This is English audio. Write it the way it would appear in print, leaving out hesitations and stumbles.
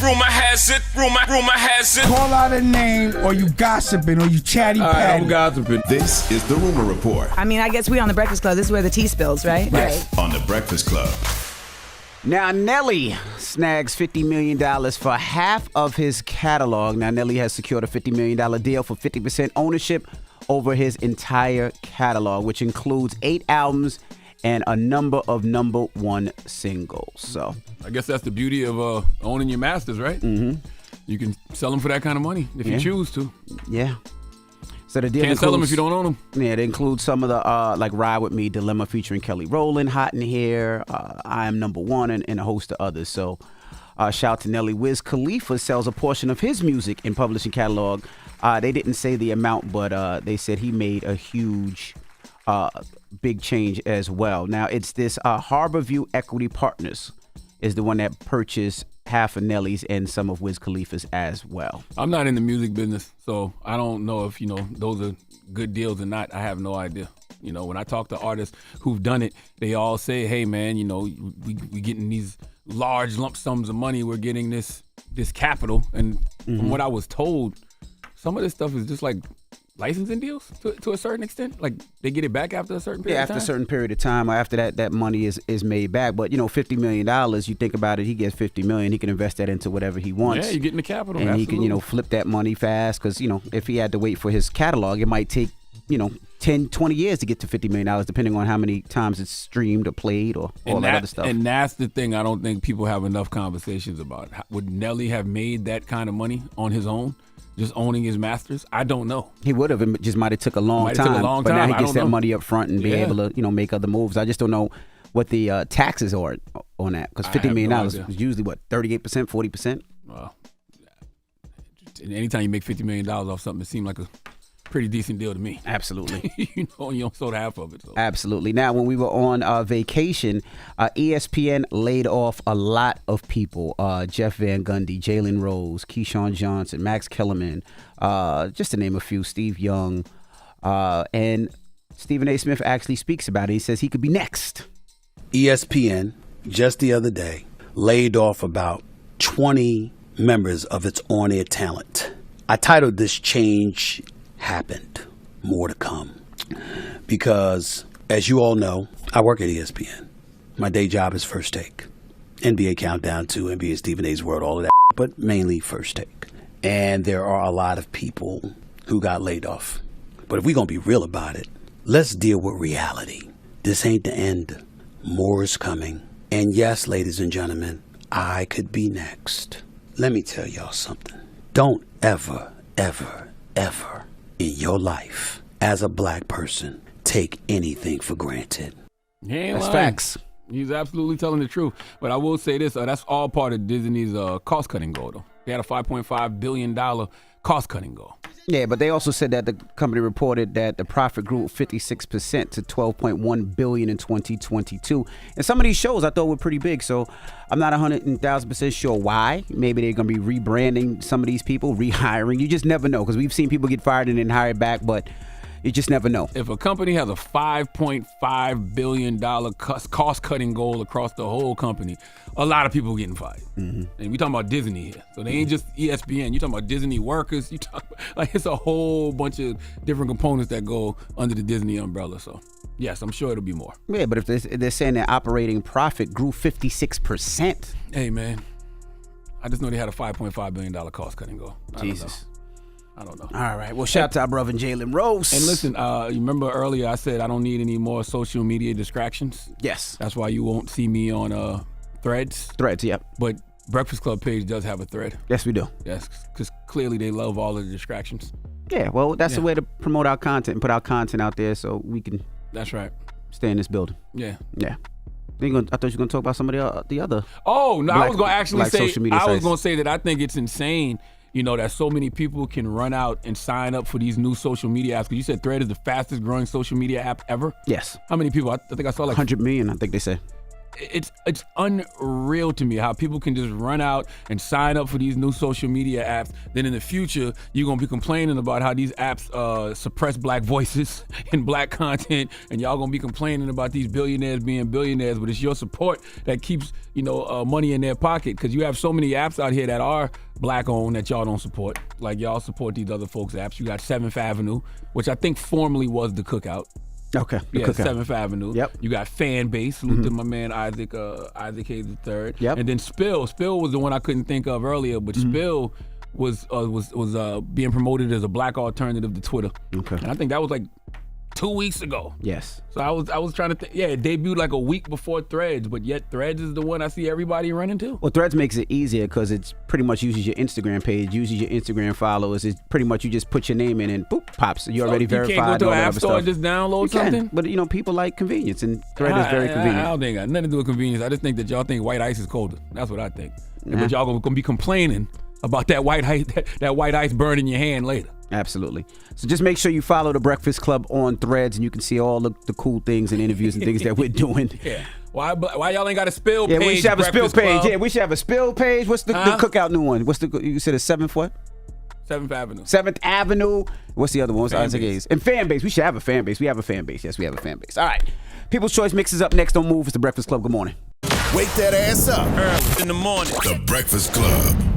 Rumor has it. Call out a name, or you gossiping, or you chatty patty. I'm gossiping. This is the Rumor Report. I mean, I guess we on the Breakfast Club. This is where the tea spills, right? Yes, on the Breakfast Club. Now, Nelly snags $50 million for half of his catalog. Now, Nelly has secured a $50 million deal for 50% ownership over his entire catalog, which includes 8 albums and a number of number 1 singles. So I guess that's the beauty of owning your masters, right? Mm-hmm. You can sell them for that kind of money if you choose to. Yeah. So the deal Can't sell them if you don't own them. Yeah, it includes some of the like Ride With Me, Dilemma featuring Kelly Rowland, Hot in Here, I Am Number One, and a host of others. So shout out to Nelly. Wiz Khalifa sells a portion of his music and publishing catalog. They didn't say the amount, but they said he made a huge, big change as well. Now, it's this Harborview Equity Partners is the one that purchased half of Nelly's and some of Wiz Khalifa's as well. I'm not in the music business, so I don't know if, those are good deals or not. I have no idea. When I talk to artists who've done it, they all say, hey, man, we getting these large lump sums of money. We're getting this capital. And from what I was told, some of this stuff is just like licensing deals to a certain extent. Like they get it back after a certain period of time? Yeah, after a certain period of time. After that money is made back. But, $50 million, you think about it, he gets $50 million. He can invest that into whatever he wants. Yeah, you're getting the capital. And absolutely. he can, flip that money fast because, if he had to wait for his catalog, it might take, 10, 20 years to get to $50 million, depending on how many times it's streamed or played or all that other stuff. And that's the thing I don't think people have enough conversations about. Would Nelly have made that kind of money on his own? Just owning his masters? I don't know. He would have. It just might have took a long time. But now he gets that money up front and be able to, make other moves. I just don't know what the taxes are on that. Because $50 million is usually, 38%, 40%? Well, anytime you make $50 million off something, it seems like a pretty decent deal to me. Absolutely. You don't sold half of it. So. Absolutely. Now, when we were on vacation, ESPN laid off a lot of people. Jeff Van Gundy, Jalen Rose, Keyshawn Johnson, Max Kellerman, just to name a few, Steve Young. And Stephen A. Smith actually speaks about it. He says he could be next. ESPN, just the other day, laid off about 20 members of its on-air talent. I titled this Change Happened, more to come, because as you all know, I work at ESPN. My day job is First Take, NBA Countdown 2, NBA Stephen A's World, all of that, but mainly First Take. And there are a lot of people who got laid off. But if we're gonna be real about it, let's deal with reality. This ain't the end. More is coming. And yes, ladies and gentlemen, I could be next. Let me tell y'all something. Don't ever, ever, ever in your life, as a black person, take anything for granted. That's facts. He's absolutely telling the truth. But I will say this, that's all part of Disney's cost-cutting goal, though. They had a $5.5 billion cost-cutting goal. Yeah, but they also said that the company reported that the profit grew 56% to $12.1 billion in 2022. And some of these shows I thought were pretty big, so I'm not 100,000% sure why. Maybe they're going to be rebranding some of these people, rehiring. You just never know, because we've seen people get fired and then hired back, but you just never know. If a company has a $5.5 billion cost-cutting goal across the whole company, a lot of people are getting fired. Mm-hmm. And we talking about Disney here. So they ain't just ESPN. You talking about Disney workers. You talk like it's a whole bunch of different components that go under the Disney umbrella. So, yes, I'm sure it'll be more. Yeah, but if they're saying their operating profit grew 56%. Hey, man. I just know they had a $5.5 billion cost-cutting goal. Jesus. I don't know. All right. Well, shout out to our brother Jalen Rose. And listen, you remember earlier I said I don't need any more social media distractions? Yes. That's why you won't see me on Threads. Threads, yep. But Breakfast Club page does have a thread. Yes, we do. Yes, because clearly they love all of the distractions. Yeah, well, that's the way to promote our content and put our content out there so we can. That's right. Stay in this building. Yeah. Yeah. I thought you were going to talk about some of the other. Oh, no, I was going to actually say, I was going to say that I think it's insane, that so many people can run out and sign up for these new social media apps. Because you said Thread is the fastest growing social media app ever? Yes. How many people? I think I saw like 100 million, I think they said. it's unreal to me how people can just run out and sign up for these new social media apps. Then in the future, you're gonna be complaining about how these apps suppress black voices and black content, and y'all gonna be complaining about these billionaires being billionaires. But it's your support that keeps money in their pocket, because you have so many apps out here that are black owned that y'all don't support. Like y'all support these other folks' apps. You got 7th Avenue, which I think formerly was the Cookout. Okay. Yeah, 7th Avenue. Yep. You got Fan Base. Salute to my man Isaac Hayes III. Yep. And then Spill. Spill was the one I couldn't think of earlier, but Spill was being promoted as a black alternative to Twitter. Okay. And I think that was like 2 weeks ago. Yes. So I was trying to think. Yeah, it debuted like a week before Threads, but yet Threads is the one I see everybody running to. Well, Threads makes it easier because it's pretty much uses your Instagram page, uses your Instagram followers. It's pretty much you just put your name in and boop, pops. You're already verified. You can't go to all an that app other store and stuff. just download You something? can, but people like convenience, and Thread is very convenient. I don't think it got nothing to do with convenience. I just think that y'all think white ice is colder. That's what I think. But y'all gonna be complaining about that white ice burning your hand later. Absolutely. So just make sure you follow the Breakfast Club on Threads, and you can see all the cool things and interviews and things that we're doing. Yeah. Why y'all ain't got a spill page? Yeah, we should have a spill Breakfast page. Club? Yeah, we should have a spill page. What's the Cookout new one? What's you said it's 7th what? 7th Avenue. 7th Avenue. What's the other one? What's Fan Isaac base. Hayes? And Fan Base. We should have a fan base. We have a fan base. Yes, we have a fan base. All right. People's Choice Mix is up next. Don't move. It's the Breakfast Club. Good morning. Wake that ass up. In the morning. The Breakfast Club.